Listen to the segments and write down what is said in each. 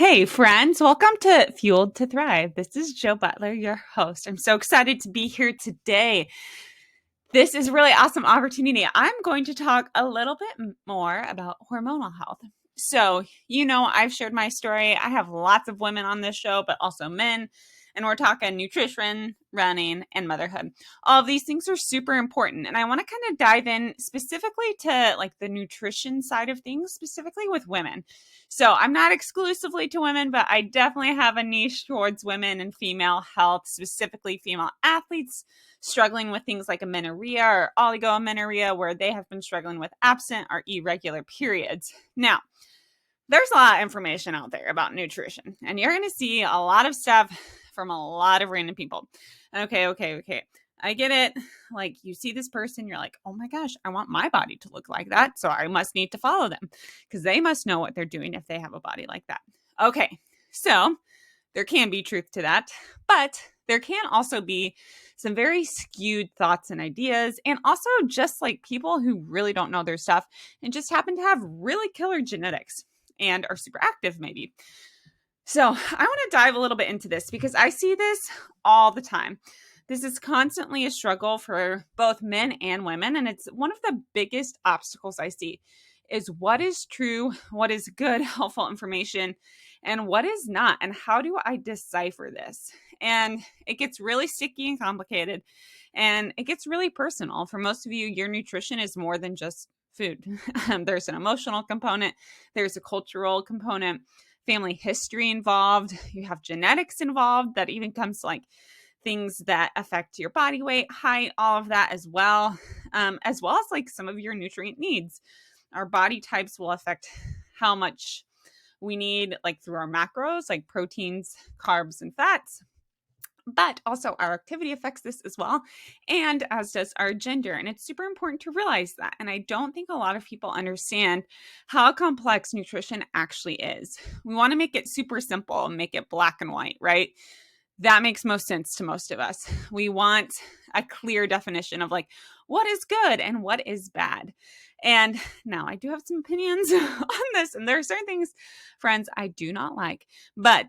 Hey, friends, welcome to Fueled to Thrive. This is Joe Butler, your host. I'm so excited to be here today. This is a really awesome opportunity. I'm going to talk a little bit more about hormonal health. So, I've shared my story. I have lots of women on this show, but also men. And we're talking nutrition, running, and motherhood. All of these things are super important. And I want to kind of dive in specifically to like the nutrition side of things, specifically with women. So I'm not exclusively to women, but I definitely have a niche towards women and female health, specifically female athletes struggling with things like amenorrhea or oligoamenorrhea, where they have been struggling with absent or irregular periods. Now, there's a lot of information out there about nutrition, and you're going to see a lot of stuff from a lot of random people. Okay. I get it. Like, you see this person, you're like, oh my gosh, I want my body to look like that. So I must need to follow them because they must know what they're doing if they have a body like that. Okay. So there can be truth to that, but there can also be some very skewed thoughts and ideas, and also just like people who really don't know their stuff and just happen to have really killer genetics and are super active maybe. So I want to dive a little bit into this because I see this all the time. This is constantly a struggle for both men and women, and it's one of the biggest obstacles I see is what is true, what is good, helpful information, and what is not, and how do I decipher this? And it gets really sticky and complicated, and it gets really personal. For most of you, your nutrition is more than just food. There's an emotional component, there's a cultural component, family history involved, you have genetics involved that even comes to like things that affect your body weight, height, all of that as well as like some of your nutrient needs. Our body types will affect how much we need, like through our macros, like proteins, carbs, and fats. But also our activity affects this as well, and as does our gender. And it's super important to realize that. And I don't think a lot of people understand how complex nutrition actually is. We want to make it super simple and make it black and white, right? That makes most sense to most of us. We want a clear definition of like what is good and what is bad. And now I do have some opinions on this, and there are certain things, friends, I do not like, but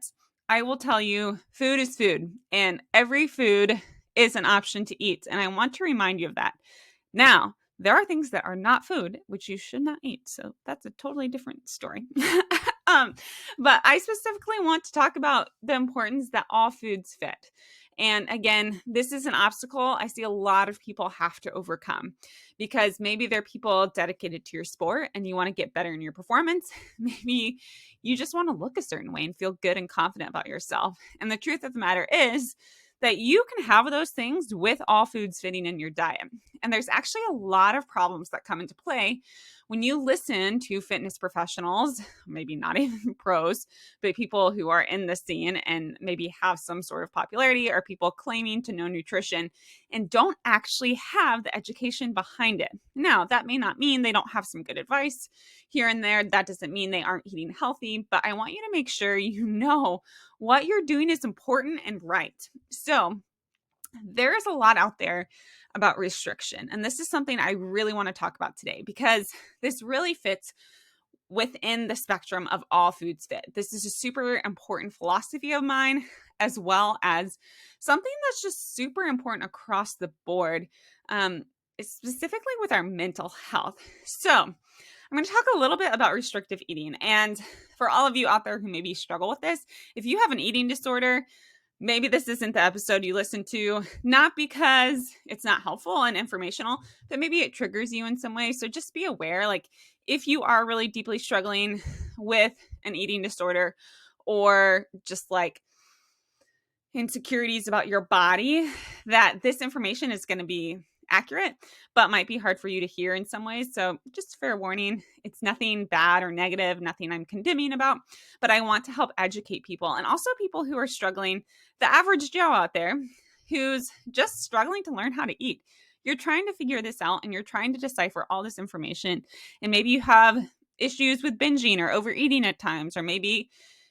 I will tell you, food is food, and every food is an option to eat. And I want to remind you of that. Now, there are things that are not food, which you should not eat. So that's a totally different story. But I specifically want to talk about the importance that all foods fit. And again, this is an obstacle I see a lot of people have to overcome because maybe they're people dedicated to your sport and you want to get better in your performance. Maybe you just want to look a certain way and feel good and confident about yourself. And the truth of the matter is that you can have those things with all foods fitting in your diet. And there's actually a lot of problems that come into play when you listen to fitness professionals, maybe not even pros, but people who are in the scene and maybe have some sort of popularity, or people claiming to know nutrition and don't actually have the education behind it. Now, that may not mean they don't have some good advice here and there. That doesn't mean they aren't eating healthy, but I want you to make sure you know what you're doing is important and right. So there's a lot out there about restriction. And this is something I really want to talk about today because this really fits within the spectrum of all foods fit. This is a super important philosophy of mine, as well as something that's just super important across the board, specifically with our mental health. So I'm going to talk a little bit about restrictive eating. And for all of you out there who maybe struggle with this, if you have an eating disorder, maybe this isn't the episode you listen to, not because it's not helpful and informational, but maybe it triggers you in some way. So just be aware, like if you are really deeply struggling with an eating disorder or just like insecurities about your body, that this information is going to be accurate, but might be hard for you to hear in some ways. So just fair warning, it's nothing bad or negative, nothing I'm condemning about, but I want to help educate people, and also people who are struggling, the average Joe out there who's just struggling to learn how to eat. You're trying to figure this out and you're trying to decipher all this information. And maybe you have issues with binging or overeating at times, or maybe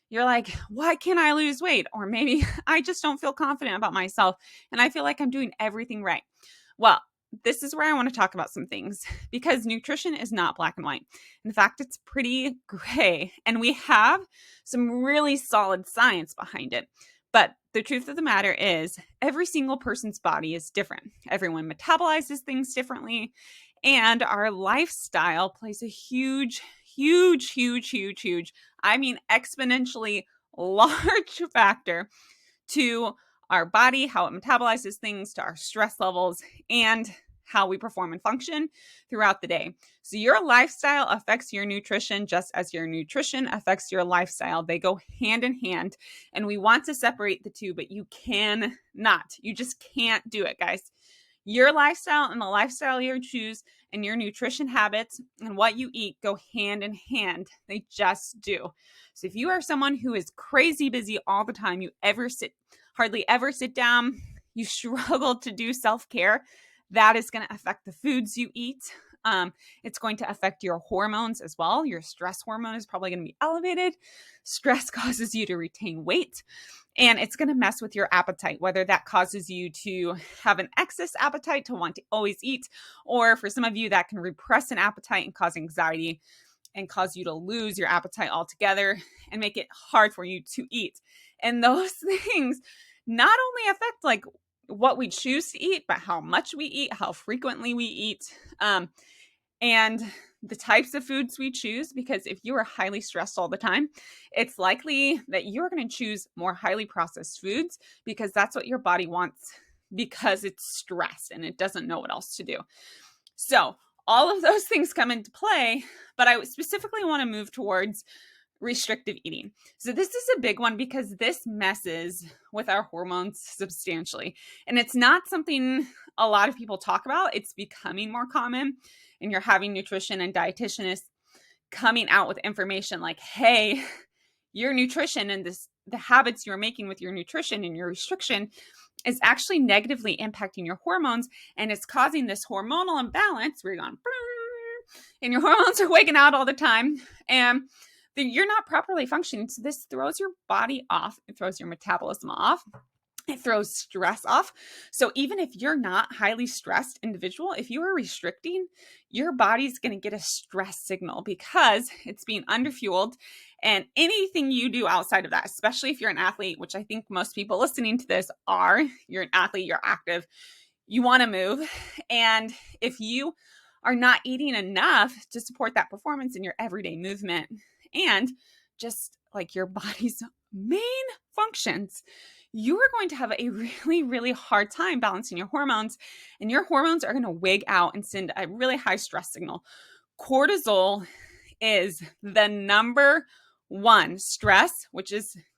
you're like, why can't I lose weight? Or maybe I just don't feel confident about myself and I feel like I'm doing everything right. Well, this is where I want to talk about some things because nutrition is not black and white. In fact, it's pretty gray, and we have some really solid science behind it. But the truth of the matter is, every single person's body is different. Everyone metabolizes things differently, and our lifestyle plays a huge, huge, huge, huge, huge, I mean, exponentially large factor to our body, how it metabolizes things, to our stress levels, and how we perform and function throughout the day. So your lifestyle affects your nutrition just as your nutrition affects your lifestyle. They go hand in hand, and we want to separate the two, but you cannot. You just can't do it, guys. Your lifestyle and the lifestyle you choose and your nutrition habits and what you eat go hand in hand. They just do. So if you are someone who is crazy busy all the time, you hardly ever sit down, you struggle to do self-care, that is going to affect the foods you eat. It's going to affect your hormones as well. Your stress hormone is probably going to be elevated. Stress causes you to retain weight, and it's going to mess with your appetite, whether that causes you to have an excess appetite to want to always eat, or for some of you that can repress an appetite and cause anxiety and cause you to lose your appetite altogether and make it hard for you to eat. And those things not only affect like what we choose to eat, but how much we eat, how frequently we eat, and the types of foods we choose. Because if you are highly stressed all the time, it's likely that you're going to choose more highly processed foods because that's what your body wants because it's stressed and it doesn't know what else to do. So all of those things come into play, but I specifically want to move towards restrictive eating. So this is a big one because this messes with our hormones substantially. And it's not something a lot of people talk about. It's becoming more common, and you're having nutrition and dietitianists coming out with information like, hey, your nutrition and the habits you're making with your nutrition and your restriction is actually negatively impacting your hormones, and it's causing this hormonal imbalance where you're going, and your hormones are waking out all the time, and you're not properly functioning. So this throws your body off. It throws your metabolism off. It throws stress off. So even if you're not highly stressed individual, if you are restricting, your body's going to get a stress signal because it's being underfueled. And anything you do outside of that, especially if you're an athlete, which I think most people listening to this are, you're an athlete, you're active, you want to move. And if you are not eating enough to support that performance in your everyday movement and just like your body's main functions, you are going to have a really, really hard time balancing your hormones, and your hormones are going to wig out and send a really high stress signal. Cortisol is the number one stress, which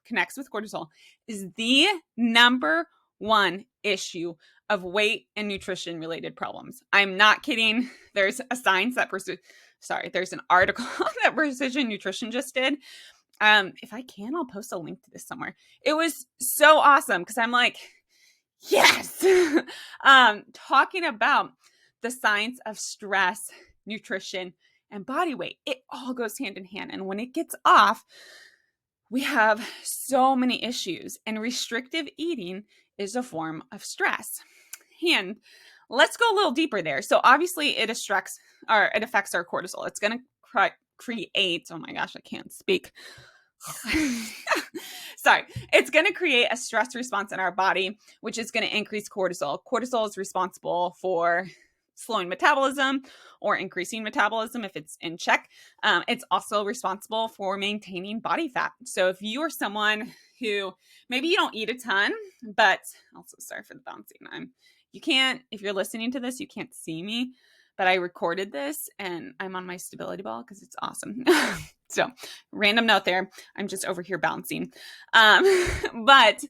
connects with cortisol, is the number one issue of weight and nutrition related problems. I'm not kidding. There's a science that there's an article that Precision Nutrition just did. If I can, I'll post a link to this somewhere. It was so awesome because I'm like, yes, talking about the science of stress, nutrition, and body weight. It all goes hand in hand. And when it gets off, we have so many issues, and restrictive eating is a form of stress. And let's go a little deeper there. So obviously it affects our cortisol. It's going to create, oh my gosh, I can't speak. Sorry. It's going to create a stress response in our body, which is going to increase cortisol. Cortisol is responsible for slowing metabolism or increasing metabolism if it's in check. It's also responsible for maintaining body fat. So if you are someone who maybe you don't eat a ton, but also sorry for the bouncing. If you're listening to this, you can't see me, but I recorded this and I'm on my stability ball because it's awesome. So random note there. I'm just over here bouncing. But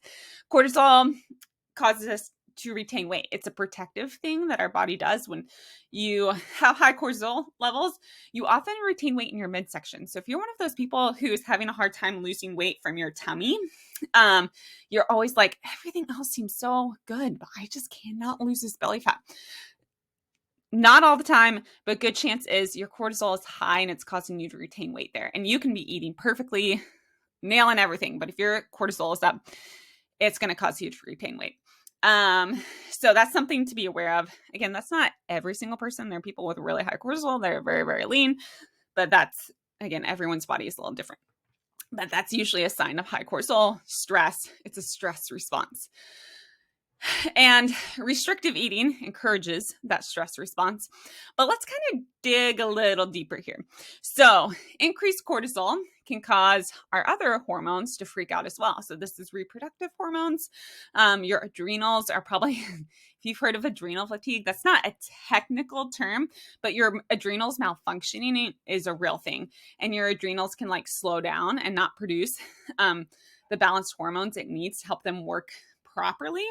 cortisol causes us to retain weight. It's a protective thing that our body does. When you have high cortisol levels, you often retain weight in your midsection. So if you're one of those people who's having a hard time losing weight from your tummy, you're always like, everything else seems so good, but I just cannot lose this belly fat. Not all the time, but good chance is your cortisol is high and it's causing you to retain weight there. And you can be eating perfectly, nailing everything, but if your cortisol is up, it's going to cause you to retain weight. So that's something to be aware of. Again, that's not every single person. There are people with really high cortisol that are very, very lean, but that's, again, everyone's body is a little different. But that's usually a sign of high cortisol, stress. It's a stress response. And restrictive eating encourages that stress response. But let's kind of dig a little deeper here. So, increased cortisol can cause our other hormones to freak out as well. So, this is reproductive hormones. Your adrenals are probably, if you've heard of adrenal fatigue, that's not a technical term, but your adrenals malfunctioning is a real thing. And your adrenals can like slow down and not produce the balanced hormones it needs to help them work properly.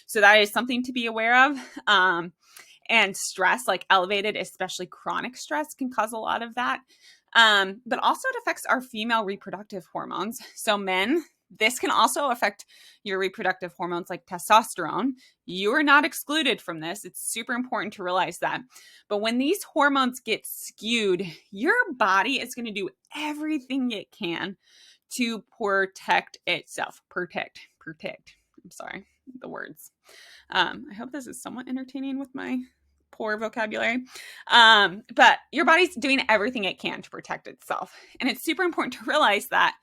So that is something to be aware of. And stress, like elevated, especially chronic stress, can cause a lot of that. But also it affects our female reproductive hormones. So men, this can also affect your reproductive hormones like testosterone. You are not excluded from this. It's super important to realize that. But when these hormones get skewed, your body is going to do everything it can to protect itself. Protect. I'm sorry, the words. I hope this is somewhat entertaining with my poor vocabulary. But your body's doing everything it can to protect itself. And it's super important to realize that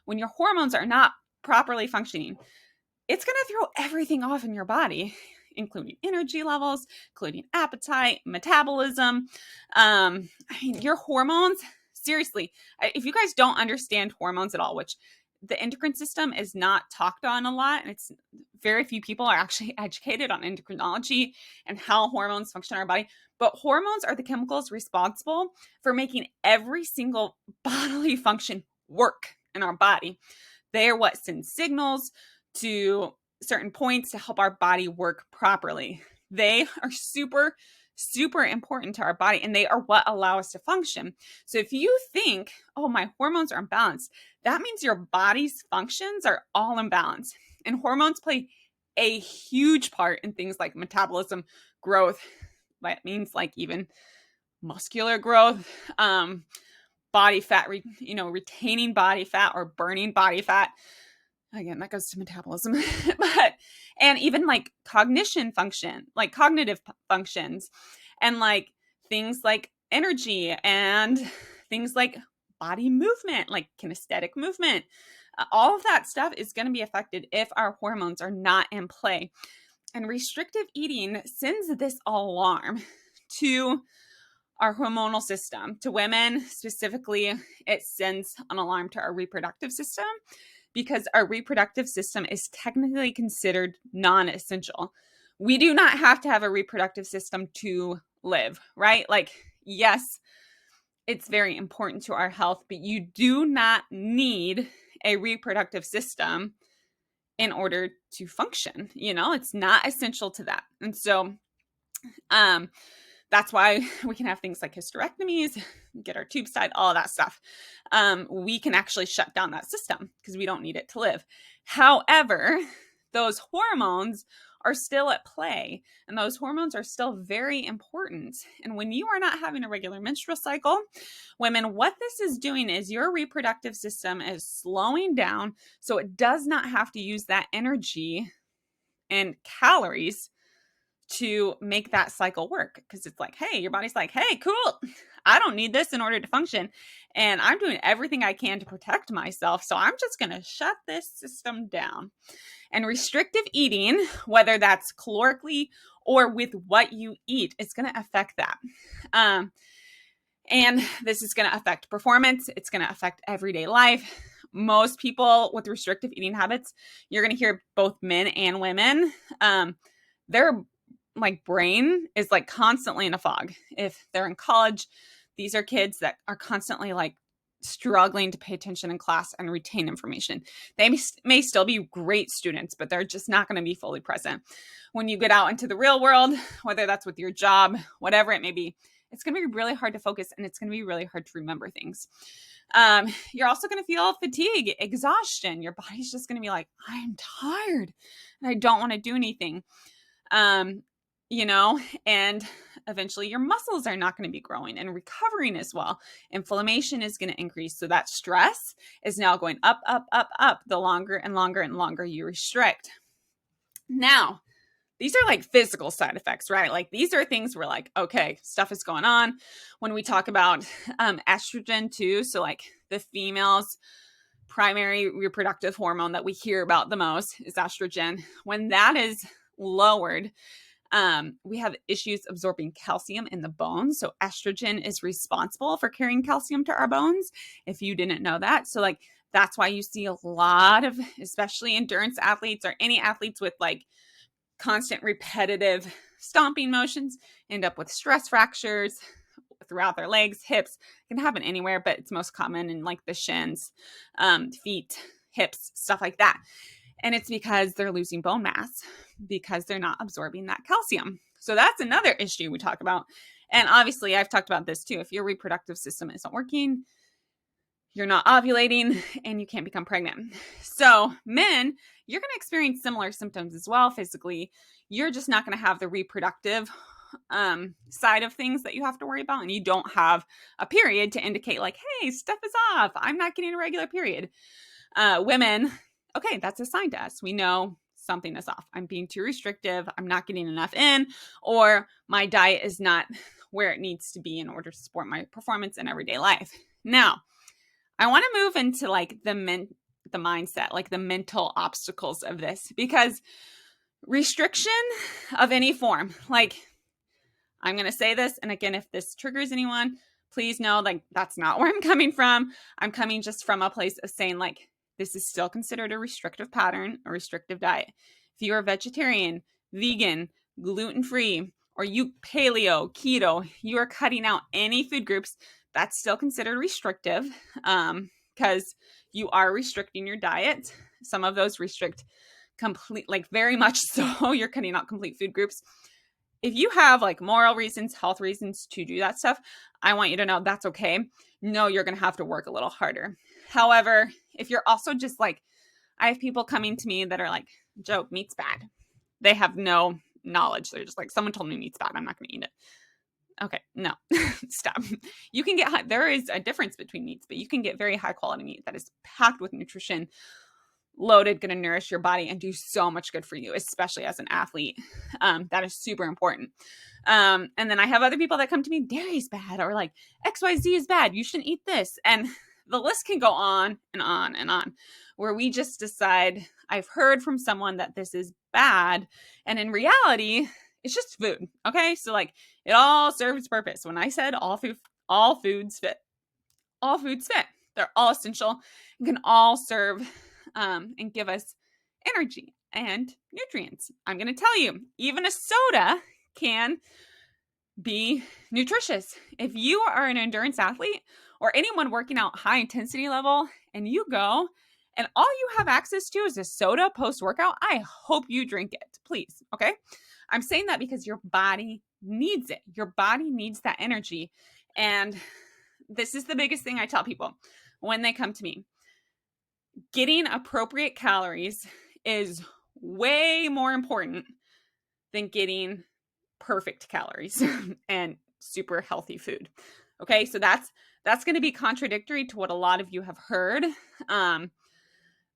when your hormones are not properly functioning, it's going to throw everything off in your body, including energy levels, including appetite, metabolism. Your hormones, seriously, if you guys don't understand hormones at all, which the endocrine system is not talked on a lot, and it's very few people are actually educated on endocrinology and how hormones function in our body. But hormones are the chemicals responsible for making every single bodily function work in our body. They are what sends signals to certain points to help our body work properly. They are super, super important to our body, and they are what allow us to function. So if you think, oh, my hormones are imbalanced, that means your body's functions are all imbalanced. And hormones play a huge part in things like metabolism, growth. That means like even muscular growth, body fat, retaining body fat or burning body fat. Again, that goes to metabolism, and even like cognition function, like cognitive functions, and like things like energy and things like body movement, like kinesthetic movement. All of that stuff is going to be affected if our hormones are not in play. And restrictive eating sends this alarm to our hormonal system. To women specifically, it sends an alarm to our reproductive system, because our reproductive system is technically considered non-essential. We do not have to have a reproductive system to live, right? Like, yes, it's very important to our health, but you do not need a reproductive system in order to function. It's not essential to that. And so, that's why we can have things like hysterectomies, get our tubes tied, all of that stuff. We can actually shut down that system because we don't need it to live. However, those hormones are still at play, and those hormones are still very important. And when you are not having a regular menstrual cycle, women, what this is doing is your reproductive system is slowing down so it does not have to use that energy and calories to make that cycle work. Because it's like, hey, your body's like, hey, cool, I don't need this in order to function, and I'm doing everything I can to protect myself, so I'm just going to shut this system down. And restrictive eating, whether that's calorically or with what you eat, is going to affect that. And this is going to affect performance. It's going to affect everyday life. Most people with restrictive eating habits, you're going to hear both men and women, their like brain is like constantly in a fog. If they're in college, these are kids that are constantly like struggling to pay attention in class and retain information. They may still be great students, but they're just not going to be fully present. When you get out into the real world, whether that's with your job, whatever it may be, it's going to be really hard to focus, and it's going to be really hard to remember things. You're also going to feel fatigue, exhaustion. Your body's just going to be like, I'm tired and I don't want to do anything. And eventually your muscles are not going to be growing and recovering as well. Inflammation is going to increase. So that stress is now going up, up, up, up the longer and longer and longer you restrict. Now, these are like physical side effects, right? Like these are things where like, okay, stuff is going on. When we talk about estrogen too, so like the female's primary reproductive hormone that we hear about the most is estrogen. When that is lowered, we have issues absorbing calcium in the bones. So estrogen is responsible for carrying calcium to our bones, if you didn't know that. So like that's why you see a lot of, especially endurance athletes or any athletes with like constant repetitive stomping motions, end up with stress fractures throughout their legs, hips. It can happen anywhere, but it's most common in like the shins, feet, hips, stuff like that. And it's because they're losing bone mass because they're not absorbing that calcium. So that's another issue we talk about. And obviously, I've talked about this too. If your reproductive system isn't working, you're not ovulating, and you can't become pregnant. So men, you're going to experience similar symptoms as well physically. You're just not going to have the reproductive side of things that you have to worry about. And you don't have a period to indicate like, hey, stuff is off. I'm not getting a regular period. Women, okay, that's a sign to us. We know something is off. I'm being too restrictive. I'm not getting enough in, or my diet is not where it needs to be in order to support my performance in everyday life. Now, I want to move into like the mindset, like the mental obstacles of this, because restriction of any form, like I'm going to say this, and again, if this triggers anyone, please know like that's not where I'm coming from. I'm coming just from a place of saying like, this is still considered a restrictive pattern, a restrictive diet. If you are vegetarian, vegan, gluten-free, or you paleo, keto, you are cutting out any food groups, that's still considered restrictive because you are restricting your diet. Some of those restrict complete, like very much so. You're cutting out complete food groups. If you have like moral reasons, health reasons to do that stuff, I want you to know that's okay. No, you're going to have to work a little harder. However, if you're also just like, I have people coming to me that are like, Joe, meat's bad. They have no knowledge. They're just like, someone told me meat's bad. I'm not going to eat it. Okay, no, stop. You can get, there is a difference between meats, but you can get very high quality meat that is packed with nutrition, loaded, going to nourish your body and do so much good for you, especially as an athlete. That is super important. And then I have other people that come to me, dairy's bad, or like XYZ is bad. You shouldn't eat this. And the list can go on and on and on, where we just decide, I've heard from someone that this is bad. And in reality, it's just food. Okay. So like it all serves purpose. When I said all foods fit, all foods fit. They're all essential and can all serve and give us energy and nutrients. I'm going to tell you, even a soda can be nutritious. If you are an endurance athlete or anyone working out high intensity level and you go and all you have access to is a soda post-workout, I hope you drink it, please. Okay. I'm saying that because your body needs it. Your body needs that energy. And this is the biggest thing I tell people when they come to me. Getting appropriate calories is way more important than getting perfect calories and super healthy food. Okay, so that's going to be contradictory to what a lot of you have heard.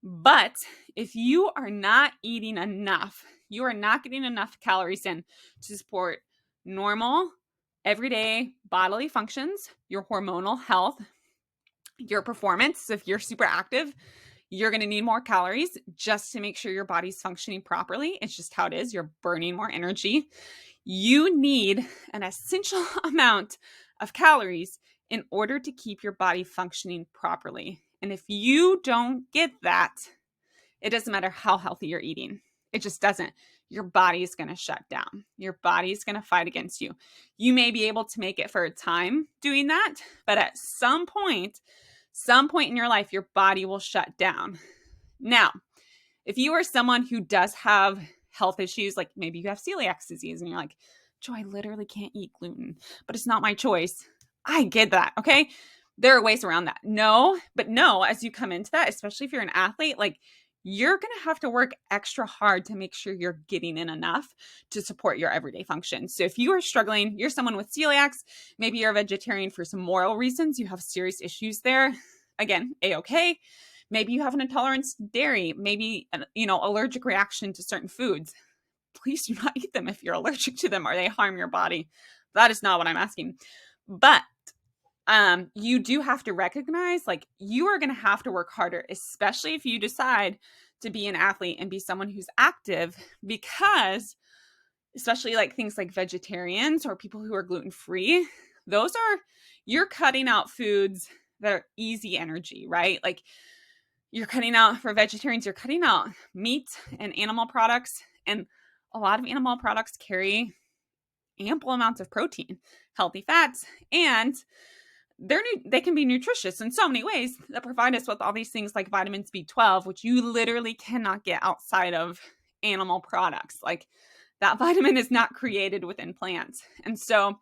But if you are not eating enough, you are not getting enough calories in to support normal, everyday bodily functions, your hormonal health, your performance. So if you're super active, you're going to need more calories just to make sure your body's functioning properly. It's just how it is. You're burning more energy. You need an essential amount of calories in order to keep your body functioning properly. And if you don't get that, it doesn't matter how healthy you're eating. It just doesn't. Your body is going to shut down. Your body is going to fight against you. You may be able to make it for a time doing that, but at some point in your life, your body will shut down. Now, if you are someone who does have health issues, like maybe you have celiac disease and you're like, Joe, I literally can't eat gluten, but it's not my choice. I get that. Okay. There are ways around that. No, as you come into that, especially if you're an athlete, like you're going to have to work extra hard to make sure you're getting in enough to support your everyday function. So if you are struggling, you're someone with celiacs, maybe you're a vegetarian for some moral reasons, you have serious issues there. Again, A-okay. Maybe you have an intolerance to dairy, maybe, allergic reaction to certain foods. please do not eat them if you're allergic to them or they harm your body. That is not what I'm asking. But you do have to recognize, like, you are going to have to work harder, especially if you decide to be an athlete and be someone who's active, because especially like things like vegetarians or people who are gluten-free, those are, you're cutting out foods that are easy energy, right? Like, you're cutting out, for vegetarians, you're cutting out meat and animal products. And a lot of animal products carry ample amounts of protein, healthy fats, and they can be nutritious in so many ways that provide us with all these things like vitamins B12, which you literally cannot get outside of animal products. Like, that vitamin is not created within plants. And so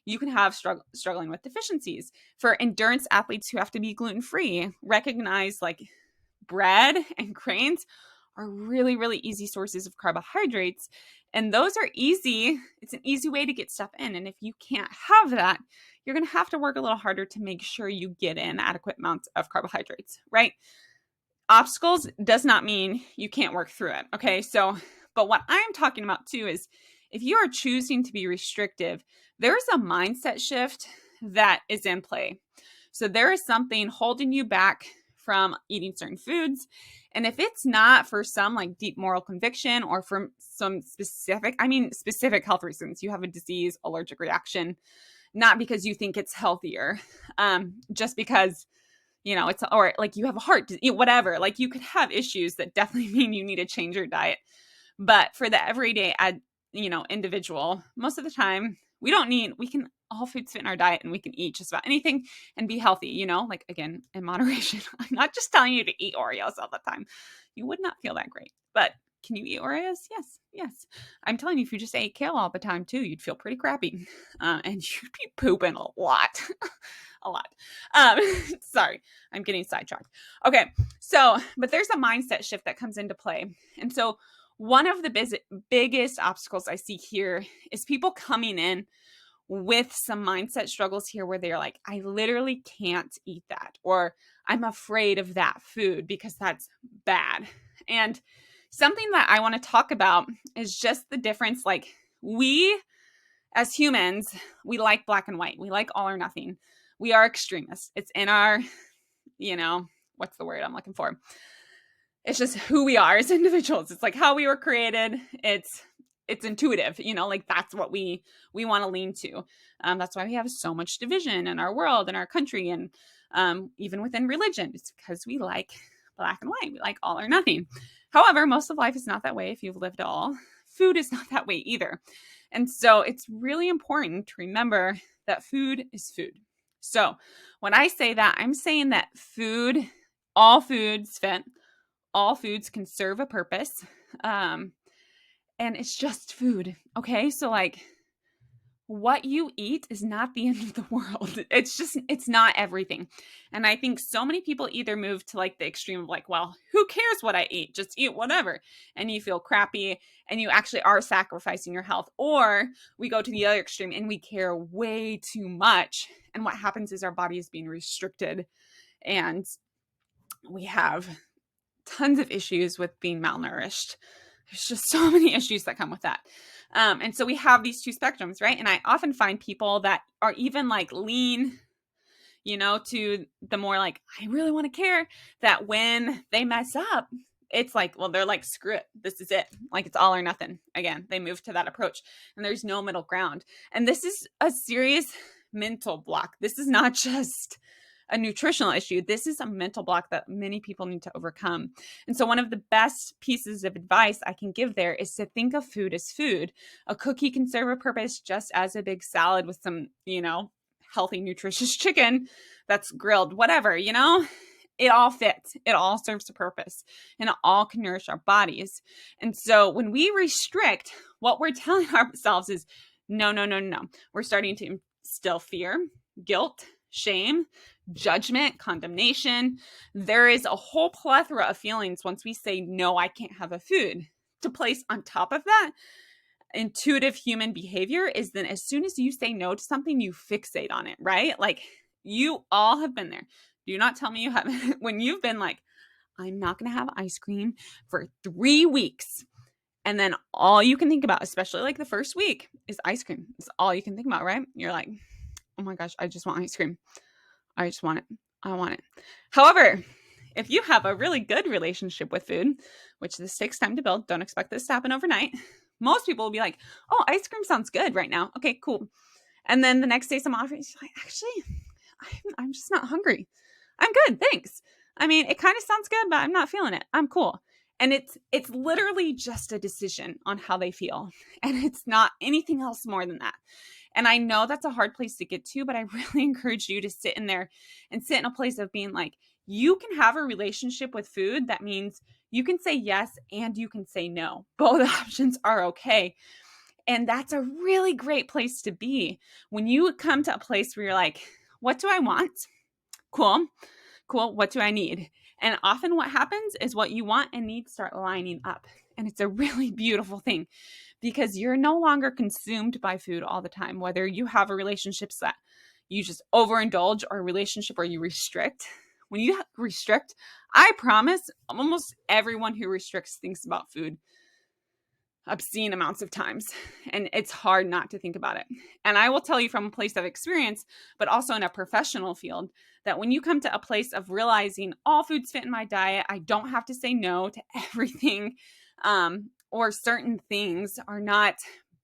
you can have struggling with deficiencies. For endurance athletes who have to be gluten-free, recognize like bread and grains are really, really easy sources of carbohydrates. And those are easy. It's an easy way to get stuff in. And if you can't have that, you're going to have to work a little harder to make sure you get in adequate amounts of carbohydrates, right? Obstacles does not mean you can't work through it. Okay. So, but what I'm talking about too is if you are choosing to be restrictive, there's a mindset shift that is in play. So there is something holding you back from eating certain foods. And if it's not for some like deep moral conviction or from some specific health reasons, you have a disease, allergic reaction, not because you think it's healthier, just because, it's, or like you have a heart disease, whatever, like you could have issues that definitely mean you need to change your diet. But for the everyday, individual, most of the time we can, all foods fit in our diet and we can eat just about anything and be healthy, like, again, in moderation. I'm not just telling you to eat Oreos all the time. You would not feel that great, but can you eat Oreos? Yes. I'm telling you, if you just ate kale all the time too, you'd feel pretty crappy. And you'd be pooping a lot, a lot. Sorry, I'm getting sidetracked. Okay. So, but there's a mindset shift that comes into play. And so one of the biggest obstacles I see here is people coming in with some mindset struggles here where they're like, I literally can't eat that, or I'm afraid of that food because that's bad. And something that I want to talk about is just the difference. Like, we as humans, we like black and white. We like all or nothing. We are extremists. It's in our, what's the word I'm looking for? It's just who we are as individuals. It's like how we were created. It's intuitive, like that's what we want to lean to. That's why we have so much division in our world, in our country, and even within religion. It's because we like black and white. We like all or nothing. However, most of life is not that way if you've lived it all. Food is not that way either. And so it's really important to remember that food is food. So when I say that, I'm saying that all foods fit. All foods can serve a purpose. And it's just food. Okay. So like, what you eat is not the end of the world. It's not everything. And I think so many people either move to like the extreme of like, well, who cares what I eat? Just eat whatever. And you feel crappy and you actually are sacrificing your health. Or we go to the other extreme and we care way too much. And what happens is our body is being restricted and we have tons of issues with being malnourished. There's just so many issues that come with that. And so we have these two spectrums, right? And I often find people that are even like lean, to the more like, I really want to care, that when they mess up, it's like, well, they're like, screw it. This is it. Like, it's all or nothing. Again, they move to that approach and there's no middle ground. And this is a serious mental block. This is not just a nutritional issue. This is a mental block that many people need to overcome. And so one of the best pieces of advice I can give there is to think of food as food. A cookie can serve a purpose just as a big salad with some, healthy, nutritious chicken that's grilled, whatever, it all fits. It all serves a purpose and it all can nourish our bodies. And so when we restrict, what we're telling ourselves is no. We're starting to instill fear, guilt, shame, judgment, condemnation. There is a whole plethora of feelings once we say, no, I can't have a food. To place on top of that, intuitive human behavior is then as soon as you say no to something, you fixate on it, right? Like, you all have been there. Do not tell me you haven't. When you've been like, I'm not going to have ice cream for 3 weeks. And then all you can think about, especially like the first week, is ice cream. It's all you can think about, right? You're like, oh my gosh, I just want ice cream. I just want it. I want it. However, if you have a really good relationship with food, which this takes time to build, don't expect this to happen overnight. Most people will be like, oh, ice cream sounds good right now. Okay, cool. And then the next day, someone offers, like, actually, I'm just not hungry. I'm good, thanks. I mean, it kind of sounds good, but I'm not feeling it. I'm cool. And it's literally just a decision on how they feel. And it's not anything else more than that. And I know that's a hard place to get to, but I really encourage you to sit in there and sit in a place of being like, you can have a relationship with food. That means you can say yes and you can say no. Both options are okay. And that's a really great place to be. When you come to a place where you're like, what do I want? Cool. What do I need? And often what happens is what you want and need start lining up. And it's a really beautiful thing because you're no longer consumed by food all the time, whether you have a relationship that you just overindulge or a relationship where you restrict. When you restrict, I promise almost everyone who restricts thinks about food obscene amounts of times, and it's hard not to think about it. And I will tell you from a place of experience, but also in a professional field, that when you come to a place of realizing all foods fit in my diet, I don't have to say no to everything, or certain things are not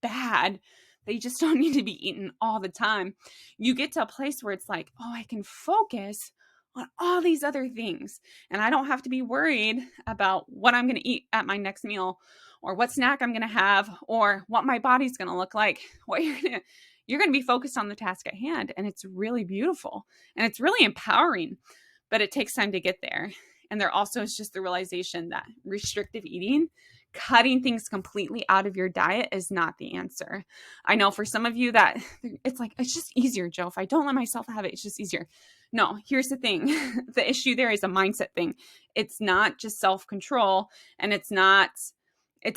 bad, they just don't need to be eaten all the time. You get to a place where it's like, oh, I can focus on all these other things, and I don't have to be worried about what I'm going to eat at my next meal, or what snack I'm going to have, or what my body's going to look like. What you're going to be focused on the task at hand. And it's really beautiful and it's really empowering, but it takes time to get there. And there also is just the realization that restrictive eating, cutting things completely out of your diet, is not the answer. I know for some of you that it's like, it's just easier, Joe. If I don't let myself have it, it's just easier. No, here's the thing. The issue there is a mindset thing. It's not just self-control, and it's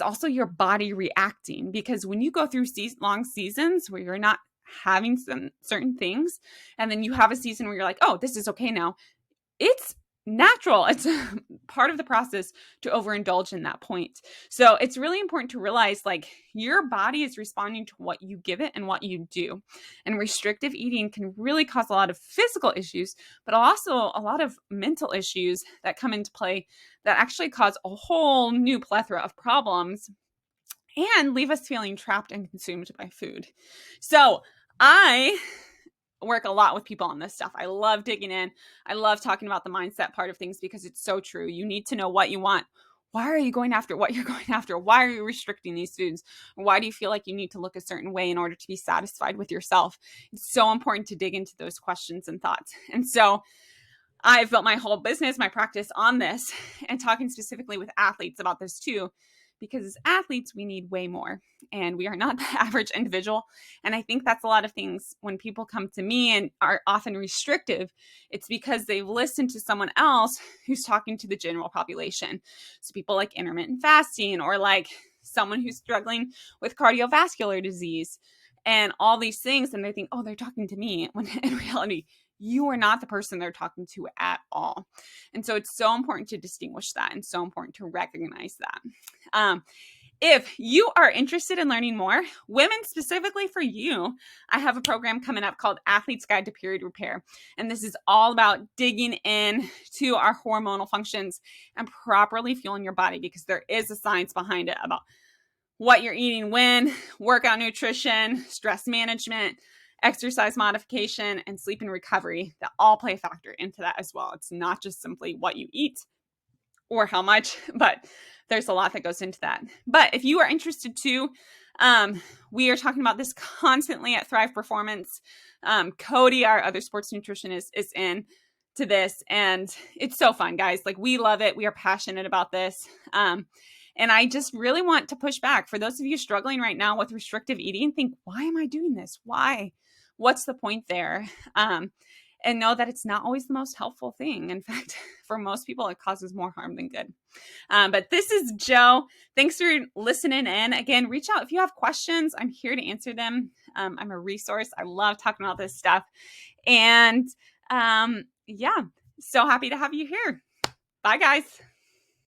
also your body reacting, because when you go through long seasons where you're not having some certain things, and then you have a season where you're like, oh, this is okay now, it's natural. It's part of the process to overindulge in that point. So it's really important to realize, like, your body is responding to what you give it and what you do. And restrictive eating can really cause a lot of physical issues, but also a lot of mental issues that come into play that actually cause a whole new plethora of problems and leave us feeling trapped and consumed by food. So I work a lot with people on this stuff. I love digging in. I love talking about the mindset part of things because it's so true. You need to know what you want. Why are you going after what you're going after? Why are you restricting these foods? Why do you feel like you need to look a certain way in order to be satisfied with yourself? It's so important to dig into those questions and thoughts. And so I've built my whole business, my practice on this, and talking specifically with athletes about this too, because as athletes, we need way more, and we are not the average individual. And I think that's a lot of things when people come to me and are often restrictive, it's because they've listened to someone else who's talking to the general population. So people like intermittent fasting, or like someone who's struggling with cardiovascular disease and all these things. And they think, oh, they're talking to me, when in reality, you are not the person they're talking to at all. And so it's so important to distinguish that, and so important to recognize that. If you are interested in learning more, women specifically for you, I have a program coming up called Athlete's Guide to Period Repair. And this is all about digging in to our hormonal functions and properly fueling your body, because there is a science behind it about what you're eating when, workout nutrition, stress management, exercise modification, and sleep and recovery that all play a factor into that as well. It's not just simply what you eat or how much, but there's a lot that goes into that. But if you are interested too, we are talking about this constantly at Thrive Performance. Cody, our other sports nutritionist, is in to this, and it's so fun, guys. Like, we love it. We are passionate about this. And I just really want to push back. For those of you struggling right now with restrictive eating, think, why am I doing this? Why? What's the point there? And know that it's not always the most helpful thing. In fact, for most people, it causes more harm than good. But this is Joe. Thanks for listening in. Again, reach out if you have questions. I'm here to answer them. I'm a resource. I love talking about this stuff. And yeah, so happy to have you here. Bye, guys.